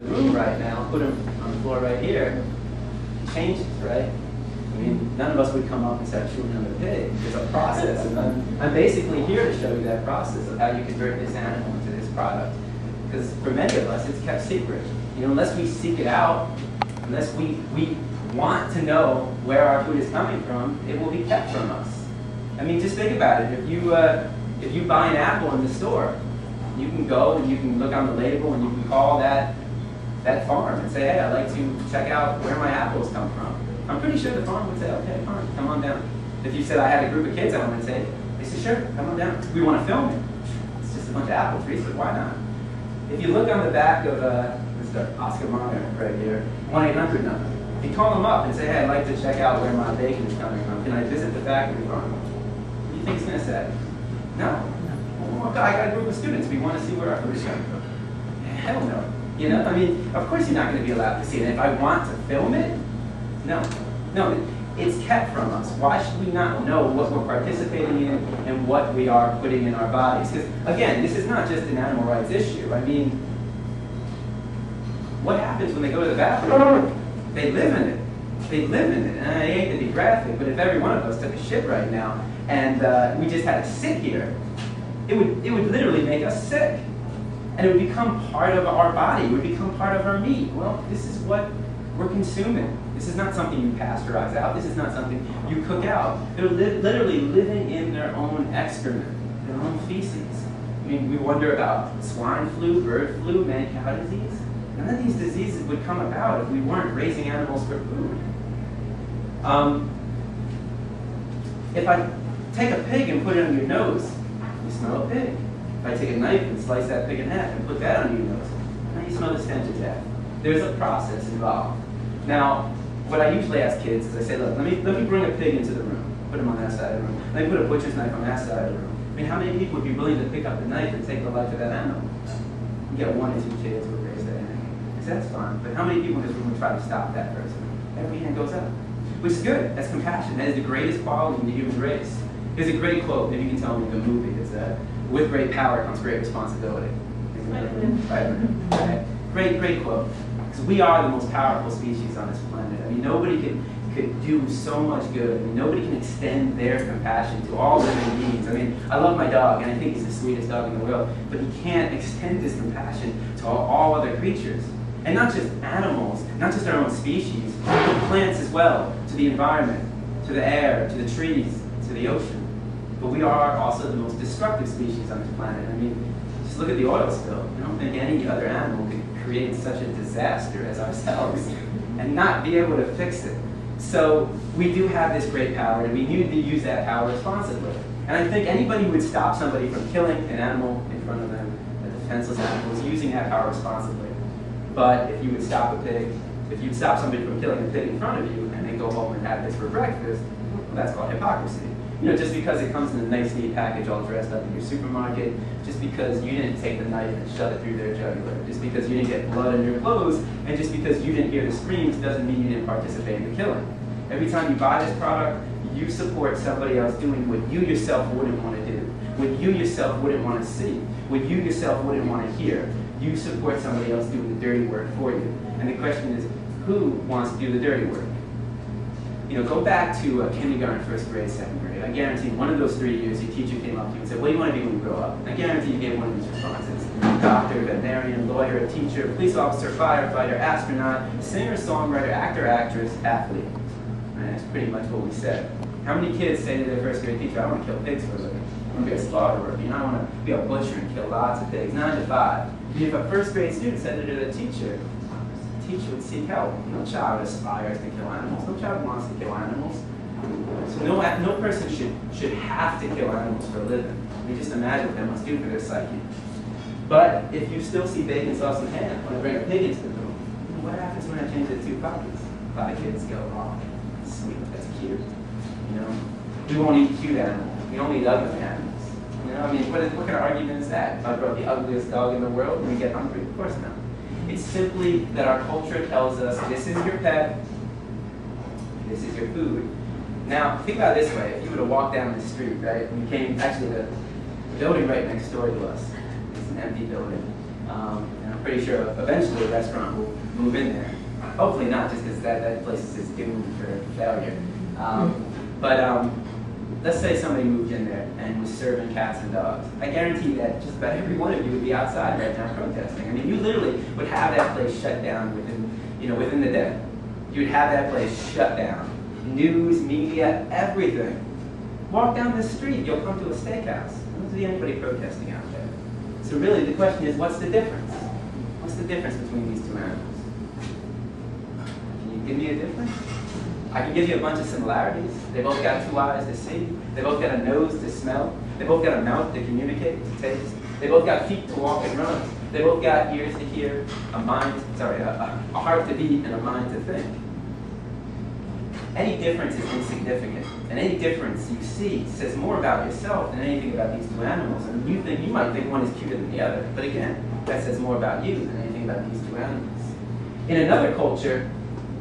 room right now, put them on the floor right here, it changes, right? I mean, none of us would come up and start chewing on the pig. It's a process. And I'm basically here to show you that process of how you convert this animal into this product. Because for many of us, it's kept secret. You know, unless we seek it out, unless we want to know where our food is coming from, it will be kept from us. I mean, just think about it. If you buy an apple in the store, you can go and you can look on the label and you can call that farm and say, hey, I'd like to check out where my apples come from. I'm pretty sure the farm would say, okay, fine, come on down. If you said I had a group of kids I want to take, they said, sure, come on down. We want to film it. It's just a bunch of apple trees, but why not? If you look on the back of Mr. Oscar Mayer right here, 1-800 number, if you call them up and say, hey, I'd like to check out where my bacon is coming from, can I visit the factory farm? What do you think he's going to say? No. Well, I got a group of students. We want to see where our food is coming from. Hell no. You know, I mean, of course you're not going to be allowed to see it. And if I want to film it, no, it's kept from us. Why should we not know what we're participating in and what we are putting in our bodies? Because, again, this is not just an animal rights issue. I mean, what happens when they go to the bathroom? They live in it. They live in it. And I hate to be graphic, but if every one of us took a shit right now and we just had to sit here, it would literally make us sick. And it would become part of our body. It would become part of our meat. Well, this is what we're consuming. This is not something you pasteurize out. This is not something you cook out. They're literally living in their own excrement, their own feces. I mean, we wonder about swine flu, bird flu, mad cow disease. None of these diseases would come about if we weren't raising animals for food. If I take a pig and put it on your nose, you smell a pig. If I take a knife and slice that pig in half and put that on your nose, now you smell the stench of death. There's a process involved. Now, what I usually ask kids is I say, look, let me bring a pig into the room, put him on that side of the room. Let me put a butcher's knife on that side of the room. I mean, how many people would be willing to pick up the knife and take the life of that animal? You get 1 or 2 kids who would raise that animal. That's fine. But how many people in this room would try to stop that person? Every hand goes up. Which is good. That's compassion. That is the greatest quality in the human race. There's a great quote, maybe you can tell me the movie, is that with great power comes great responsibility. Right. Great quote. Because we are the most powerful species on this planet. I mean, nobody could do so much good. I mean, nobody can extend their compassion to all living beings. I mean, I love my dog, and I think he's the sweetest dog in the world, but he can't extend his compassion to all other creatures. And not just animals, not just our own species, but plants as well, to the environment, to the air, to the trees, to the ocean. But we are also the most destructive species on this planet. I mean, just look at the oil spill. I don't think any other animal could create such a disaster as ourselves and not be able to fix it. So we do have this great power, and we need to use that power responsibly. And I think anybody who would stop somebody from killing an animal in front of them, a defenseless animal, is using that power responsibly. But if you would stop a pig, if you'd stop somebody from killing a pig in front of you and they go home and have this for breakfast, well, that's called hypocrisy. You know, just because it comes in a nice, neat package all dressed up in your supermarket, just because you didn't take the knife and shove it through their jugular, just because you didn't get blood on your clothes, and just because you didn't hear the screams doesn't mean you didn't participate in the killing. Every time you buy this product, you support somebody else doing what you yourself wouldn't want to do, what you yourself wouldn't want to see, what you yourself wouldn't want to hear. You support somebody else doing the dirty work for you. And the question is, who wants to do the dirty work? You know, go back to kindergarten, first grade, second grade. I guarantee one of those 3 years, your teacher came up to you and said, what do you want to be when you grow up? And I guarantee you gave one of these responses. Doctor, veterinarian, lawyer, a teacher, police officer, firefighter, astronaut, singer, songwriter, actor, actress, athlete. And that's pretty much what we said. How many kids say to their first grade teacher, I want to kill pigs for a living. I want to be a slaughterer. You know, I want to be a butcher and kill lots of pigs, 9 to 5. If a first grade student said it to the teacher would seek help. No child aspires to kill animals. No child wants to kill animals. So no person should have to kill animals for a living. You just imagine what that must do for their psyche. But if you still see bacon, sauce, and ham when I bring a pig into the room, what happens when I change it to 2 puppies? A lot of kids go, oh, that's sweet, that's cute. You know, we won't eat cute animals. We don't eat ugly animals. You know, I mean, what kind of argument is that? If I brought the ugliest dog in the world and we get hungry? Of course not. It's simply that our culture tells us, this is your pet, this is your food. Now, think about it this way. If you were to walk down the street, right, and you came, actually the building right next door to us, it's an empty building. And I'm I'm pretty sure eventually a restaurant will move in there. Hopefully not, just because that place is doomed for failure. Let's say somebody moved in there and was serving cats and dogs. I guarantee that just about every one of you would be outside right now protesting. I mean, you literally would have that place shut down within the day. You'd have that place shut down. News, media, everything. Walk down the street, you'll come to a steakhouse. There doesn't be anybody protesting out there. So really, the question is, what's the difference? What's the difference between these two animals? Can you give me a difference? I can give you a bunch of similarities. They both got 2 eyes to see. They both got a nose to smell. They both got a mouth to communicate, to taste. They both got feet to walk and run. They both got ears to hear, a heart to beat, and a mind to think. Any difference is insignificant, and any difference you see says more about yourself than anything about these two animals. And you might think one is cuter than the other, but again, that says more about you than anything about these two animals. In another culture,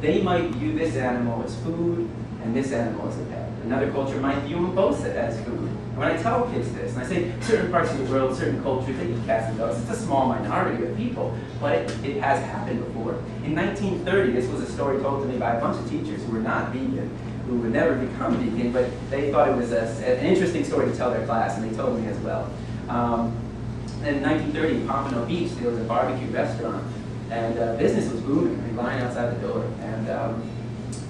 they might view this animal as food and this animal as a pet. Another culture might view them both as food. And when I tell kids this, and I say certain parts of the world, certain cultures, they eat cats and dogs, it's a small minority of people, but it has happened before. In 1930, this was a story told to me by a bunch of teachers who were not vegan, who would never become vegan, but they thought it was an interesting story to tell their class, and they told me as well. In 1930, in Pompano Beach, there was a barbecue restaurant, and business was booming. I mean, line outside the door. And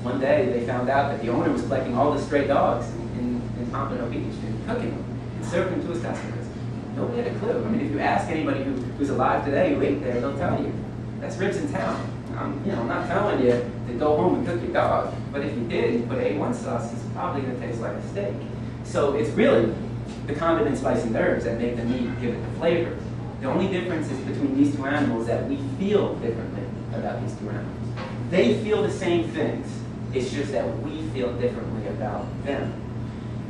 one day they found out that the owner was collecting all the stray dogs in Pompano Beach and cooking them and serving them to his customers. Nobody had a clue. I mean, if you ask anybody who's alive today who ate there, they'll tell you. That's rich in town. I'm not telling you to go home and cook your dog, but if you did, you put A1 sauce, it's probably going to taste like a steak. So it's really the condiment, spice, and herbs that make the meat give it the flavor. The only difference is between these two animals that we feel differently about these two animals. They feel the same things. It's just that we feel differently about them.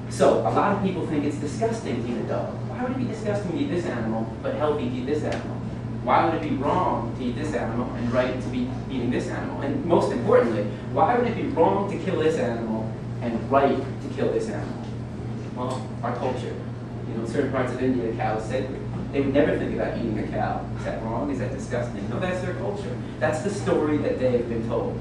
So a lot of people think it's disgusting to eat a dog. Why would it be disgusting to eat this animal, but healthy to eat this animal? Why would it be wrong to eat this animal and right to be eating this animal? And most importantly, why would it be wrong to kill this animal and right to kill this animal? Well, our culture. In certain parts of India, a cow is sacred. They would never think about eating a cow. Is that wrong? Is that disgusting? No, that's their culture. That's the story that they've been told.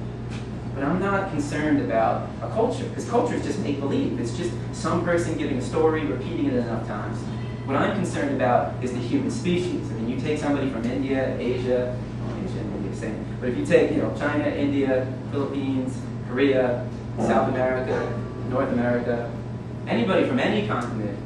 But I'm not concerned about a culture, because culture is just make-believe. It's just some person giving a story, repeating it enough times. What I'm concerned about is the human species. I mean, you take somebody from India, Asia, well, Asia and India, same. But if you take, China, India, Philippines, Korea, South America, North America, anybody from any continent,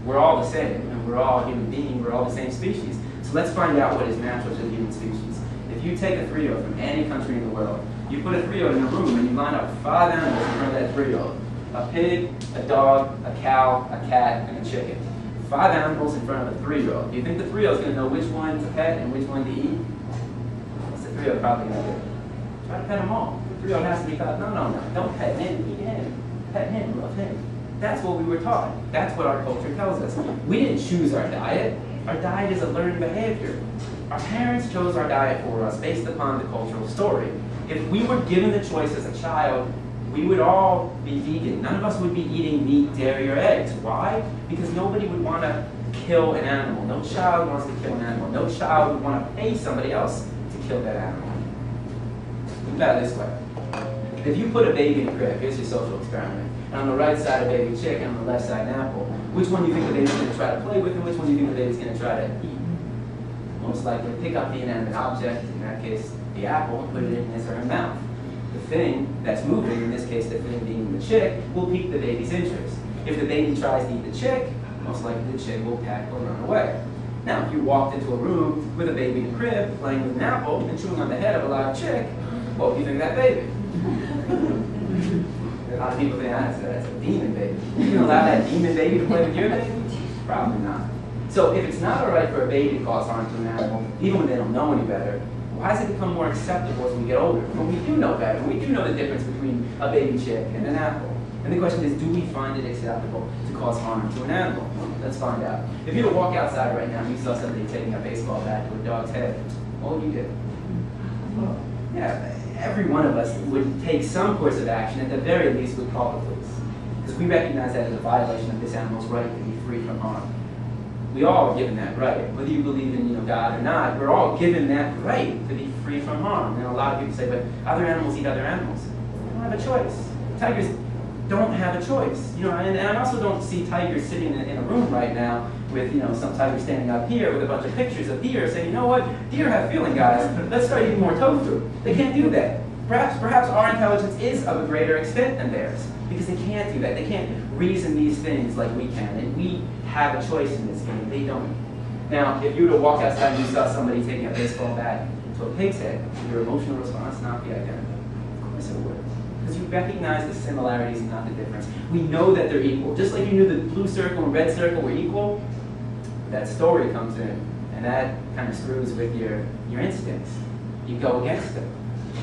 we're all the same, and we're all human beings, we're all the same species. So let's find out what is natural to the human species. If you take a 3-year-old from any country in the world, you put a 3-year-old in a room and you line up 5 animals in front of that 3-year-old. A pig, a dog, a cow, a cat, and a chicken. 5 animals in front of a 3-year-old. Do you think the 3-year-old is going to know which one to pet and which one to eat? What's the 3-year-old probably going to do? Try to pet them all. The 3-year-old has to be thought, no, don't pet him, eat him. Pet him, love him. That's what we were taught. That's what our culture tells us. We didn't choose our diet. Our diet is a learned behavior. Our parents chose our diet for us based upon the cultural story. If we were given the choice as a child, we would all be vegan. None of us would be eating meat, dairy, or eggs. Why? Because nobody would want to kill an animal. No child wants to kill an animal. No child would want to pay somebody else to kill that animal. Think about it this way. If you put a baby in a crib, here's your social experiment, and on the right side a baby chicken, on the left side an apple, which one do you think the baby's going to try to play with, and which one do you think the baby's going to try to eat? Most likely pick up the inanimate object, in that case the apple, and put it in his or her mouth. The thing that's moving, in this case the thing being the chick, will pique the baby's interest. If the baby tries to eat the chick, most likely the chick will pack or run away. Now, if you walked into a room with a baby in a crib, playing with an apple, and chewing on the head of a live chick, what do you think of that baby? A lot of people think that's a demon baby. You can allow that demon baby to play with your baby? Probably not. So if it's not all right for a baby to cause harm to an animal, even when they don't know any better, why does it become more acceptable as we get older? When we do know better, when we do know the difference between a baby chick and an apple. And the question is, do we find it acceptable to cause harm to an animal? Let's find out. If you were to walk outside right now and you saw somebody taking a baseball bat to a dog's head, what would you do? Well, yeah, every one of us would take some course of action, at the very least would call the police. Because we recognize that as a violation of this animal's right to be free from harm. We all are given that right. Whether you believe in God or not, we're all given that right to be free from harm. A lot of people say, but other animals eat other animals. They don't have a choice. Tigers don't have a choice. And I also don't see tigers sitting in a room right now with some tiger standing up here with a bunch of pictures of deer saying, you know what, deer have feeling, guys. Let's start eating more tofu. They can't do that. Perhaps our intelligence is of a greater extent than theirs, because they can't do that. They can't reason these things like we can, and we have a choice in this game. They don't. Now, if you were to walk outside and you saw somebody taking a baseball bat to a pig's head, would your emotional response not be identical? Of course it would, because you recognize the similarities and not the difference. We know that they're equal. Just like you knew the blue circle and red circle were equal, that story comes in, and that kind of screws with your instincts. You go against them.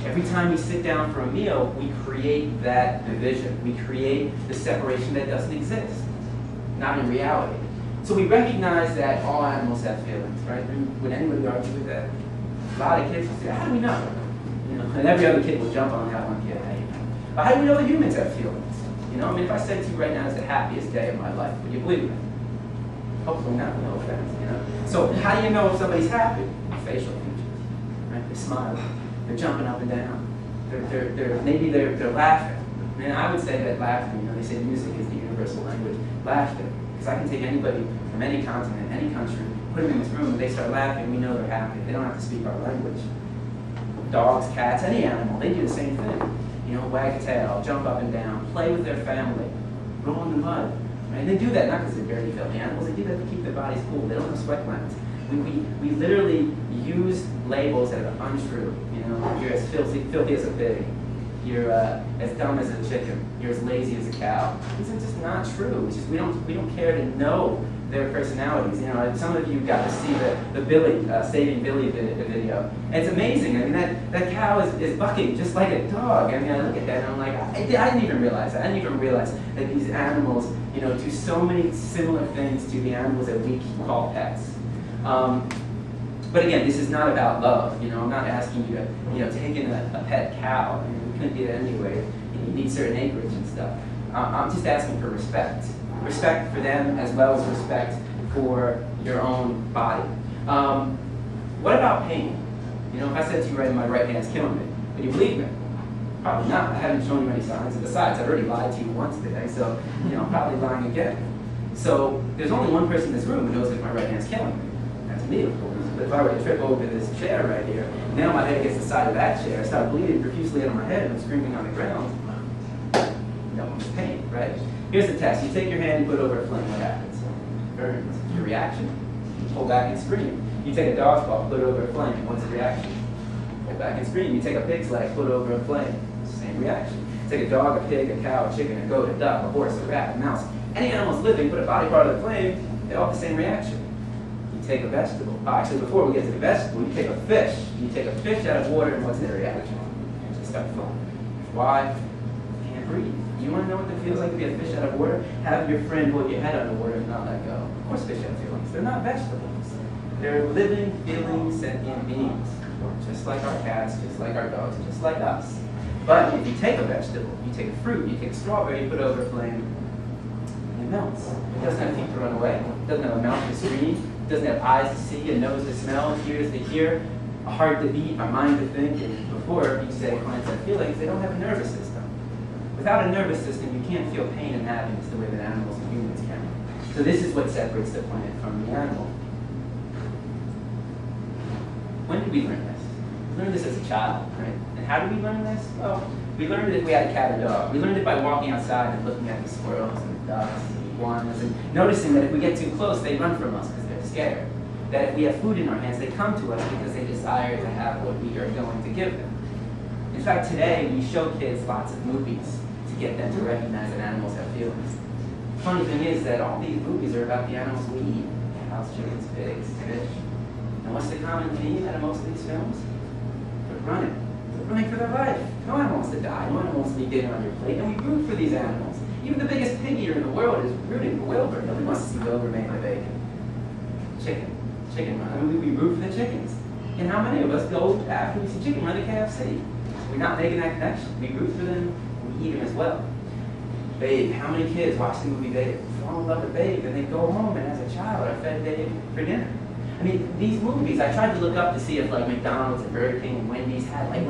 Every time we sit down for a meal, we create that division. We create the separation that doesn't exist, not in reality. So we recognize that all animals have feelings, right? Would anybody argue with that? A lot of kids will say, how do we know? And every other kid will jump on that one. Yeah, but how do we know that humans have feelings? If I said to you right now, it's the happiest day of my life, would you believe me? Hopefully not, no offense, So how do you know if somebody's happy? Facial features, right? They're smiling. They're jumping up and down. Maybe they're laughing. And I would say that laughing, they say music is the universal language. Laughter. Because I can take anybody from any continent, any country, put them in this room, and they start laughing, we know they're happy. They don't have to speak our language. Dogs, cats, any animal, they do the same thing. Wag a tail, jump up and down, play with their family, roll in the mud. Right? And they do that not because they're dirty, filthy animals. They do that to keep their bodies cool. They don't have sweat glands. We literally use labels that are untrue. You're as filthy as a pig. You're as dumb as a chicken. You're as lazy as a cow. These are just not true. It's just we don't care to know their personalities. Some of you got to see the Billy Saving Billy video. And it's amazing. That cow is bucking just like a dog. I look at that and I'm like, I didn't even realize that. I didn't even realize that these animals, do so many similar things to the animals that we call pets. But again, this is not about love. I'm not asking you to, take in a pet cow. You couldn't do that anyway. You need certain acreage and stuff. I'm just asking for respect. Respect for them as well as respect for your own body. What about pain? If I said to you, my right hand's killing me, would you believe me? Probably not. I haven't shown you any signs. And besides, I've already lied to you once today, so I'm probably lying again. So there's only one person in this room who knows if my right hand's killing me. That's me, of course. But if I were to trip over this chair right here, now my head gets the side of that chair, I start bleeding profusely out of my head, and I'm screaming on the ground. No one's pain, right? Here's the test. You take your hand and put it over a flame. What happens? It burns. Your reaction? You pull back and scream. You take a dog's paw, put it over a flame. What's the reaction? Pull back and scream. You take a pig's leg, put it over a flame. Same reaction. Take a dog, a pig, a cow, a chicken, a goat, a duck, a horse, a rat, a mouse. Any animal's living, put a body part of the flame, they all have the same reaction. Take a vegetable. Actually, before we get to the vegetable, you take a fish. You take a fish out of water, and what's their reaction? They start foaming. Why? They can't breathe. You want to know what it feels like to be a fish out of water? Have your friend hold your head underwater and not let go. Of course fish have feelings. They're not vegetables. They're living, feeling, sentient beings. Just like our cats, just like our dogs, just like us. But if you take a vegetable, you take a fruit, you take a strawberry, you put it over a flame, it melts. It doesn't have feet to run away. It doesn't have a mouth to scream. It doesn't have eyes to see, a nose to smell, ears to hear, a heart to beat, a mind to think. And before you say clients have feelings, they don't have a nervous system. Without a nervous system, you can't feel pain and happiness the way that animals and humans can. So this is what separates the plant from the animal. When did we learn this? We learned this as a child, right? And how did we learn this? Well, we learned it if we had a cat or dog. We learned it by walking outside and looking at the squirrels and the ducks and the iguanas and noticing that if we get too close, they run from us because they're scared. That if we have food in our hands, they come to us because they desire to have what we are going to give them. In fact, today we show kids lots of movies to get them to recognize that animals have feelings. The funny thing is that all these movies are about the animals we eat. Cows, chickens, pigs, fish. And what's the common theme out of most of these films? They're running. They're running for their life. No animal wants to die. No animal wants to be dinner on your plate. And we root for these animals. Even the biggest pig eater in the world is rooting for Wilbur. Nobody wants to see Wilbur make the bacon. Chicken run. I mean, we root for the chickens. And how many of us go after we see chicken run to KFC? We're not making that connection. We root for them, we eat them as well. Babe, how many kids watch the movie Babe? fall in love with Dave, and they go home, and as a child, I fed Dave for dinner. I mean, these movies, I tried to look up to see if like McDonald's and Burger King and Wendy's had like